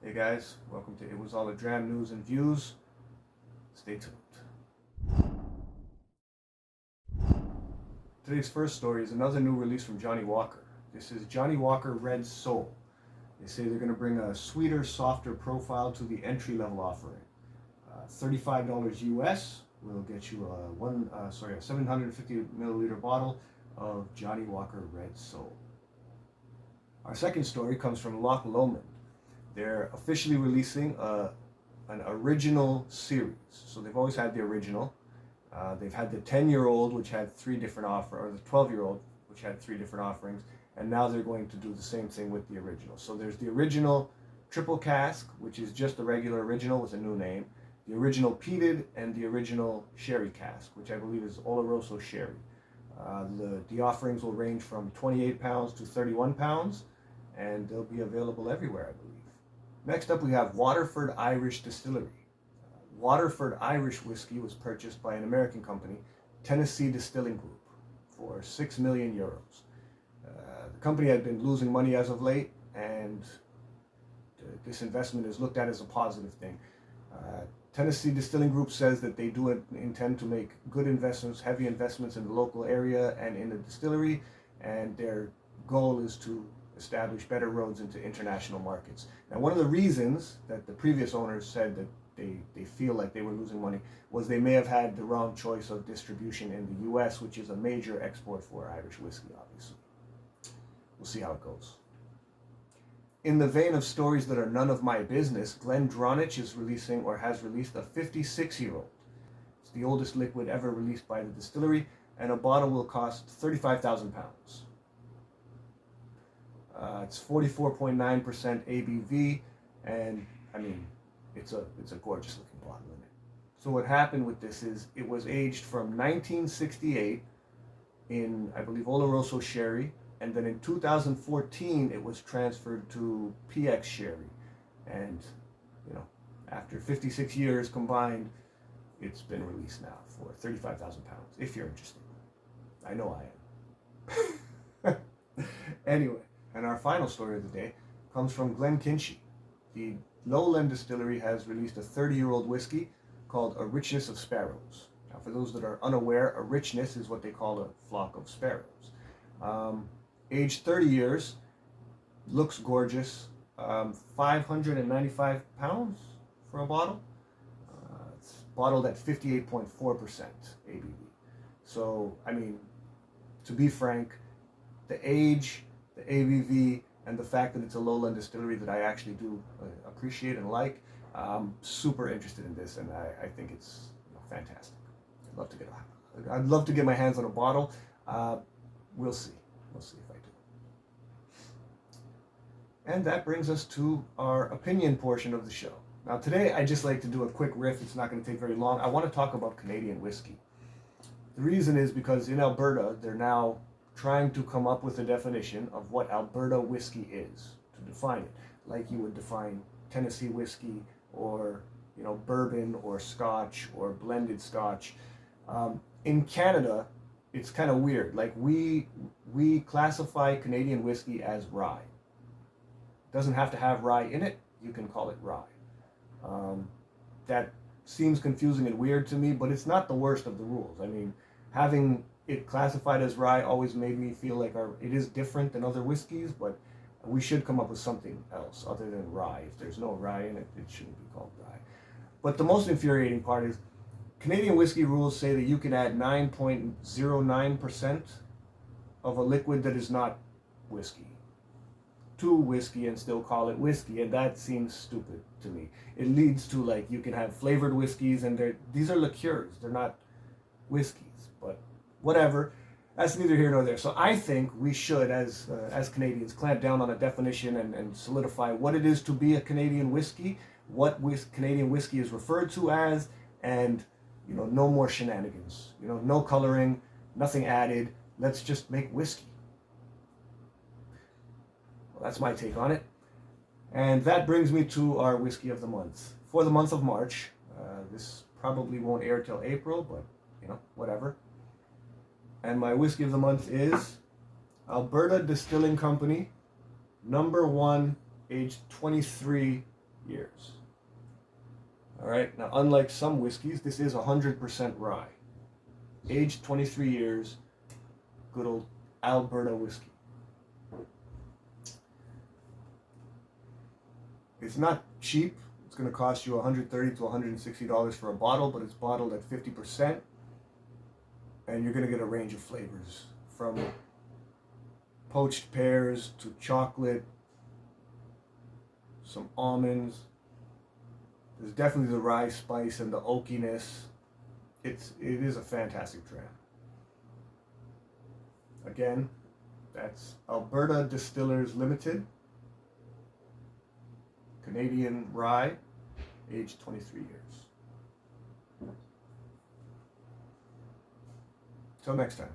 Hey guys, welcome to It Was All a Dram News and Views. Stay tuned. Today's first story is another new release from Johnnie Walker. This is Johnnie Walker Red Soul. They say they're going to bring a sweeter, softer profile to the entry-level offering. $35 US will get you a 750 milliliter bottle of Johnnie Walker Red Soul. Our second story comes from Loch Lomond. They're officially releasing an original series. So they've always had the original. They've had the 10-year-old, which had three different or the 12-year-old, which had three different offerings. And now they're going to do the same thing with the original. So there's the original triple cask, which is just the regular original with a new name. The original peated and the original sherry cask, which I believe is Oloroso sherry. The offerings will range from 28 pounds to 31 pounds, and they'll be available everywhere, I believe. Next up, we have Waterford Irish Distillery. Waterford Irish whiskey was purchased by an American company, Tennessee Distilling Group, for 6 million euros. The company had been losing money as of late, and this investment is looked at as a positive thing. Tennessee Distilling Group says that they do intend to make good investments, heavy investments in the local area and in the distillery, and their goal is to establish better roads into international markets. Now, one of the reasons that the previous owners said that they feel like they were losing money was they may have had the wrong choice of distribution in the US, which is a major export for Irish whiskey, obviously. We'll see how it goes. In the vein of stories that are none of my business, Glendronach is releasing or has released a 56-year-old. It's the oldest liquid ever released by the distillery, and a bottle will cost 35,000 pounds. It's 44.9% ABV, and I mean, it's a gorgeous looking bottle in it. So what happened with this is it was aged from 1968 in, I believe, Oloroso sherry, and then in 2014 it was transferred to PX sherry, and after 56 years combined, it's been released now for 35,000 pounds. If you're interested, I know I am. Anyway. And our final story of the day comes from Glenkinchie. The Lowland Distillery has released a 30-year-old whiskey called A Richness of Sparrows. Now, for those that are unaware, a richness is what they call a flock of sparrows. Aged 30 years, looks gorgeous, 595 pounds for a bottle. It's bottled at 58.4% ABV. So, I mean, to be frank, the age, the ABV, and the fact that it's a lowland distillery that I actually do appreciate and like. I'm super interested in this, and I think it's fantastic. I'd love to get my hands on a bottle. We'll see. We'll see if I do. And that brings us to our opinion portion of the show. Now today, I just like to do a quick riff. It's not going to take very long. I want to talk about Canadian whiskey. The reason is because in Alberta, they're now trying to come up with a definition of what Alberta whiskey is, to define it, like you would define Tennessee whiskey or bourbon or Scotch or blended Scotch. In Canada, it's kind of weird. Like we classify Canadian whiskey as rye. It doesn't have to have rye in it. You can call it rye. That seems confusing and weird to me, but it's not the worst of the rules. I mean, having it classified as rye always made me feel like it is different than other whiskeys, but we should come up with something else other than rye. If there's no rye in it, it shouldn't be called rye. But the most infuriating part is Canadian whiskey rules say that you can add 9.09% of a liquid that is not whiskey to whiskey and still call it whiskey, and that seems stupid to me. It leads to, like, you can have flavored whiskeys, and these are liqueurs, they're not whiskeys, but whatever, that's neither here nor there. So I think we should, as Canadians, clamp down on a definition and solidify what it is to be a Canadian whiskey, what Canadian whiskey is referred to as, and no more shenanigans. No coloring, nothing added. Let's just make whiskey. Well, that's my take on it. And that brings me to our whiskey of the month. For the month of March, this probably won't air till April, but whatever. And my whiskey of the month is Alberta Distilling Company, number 1, aged 23 years. All right, now unlike some whiskeys, this is 100% rye. Aged 23 years, good old Alberta whiskey. It's not cheap. It's going to cost you $130 to $160 for a bottle, but it's bottled at 50%. And you're going to get a range of flavors, from poached pears to chocolate, some almonds. There's definitely the rye spice and the oakiness. It is a fantastic dram. Again, that's Alberta Distillers Limited, Canadian rye, aged 23 years. Till next time.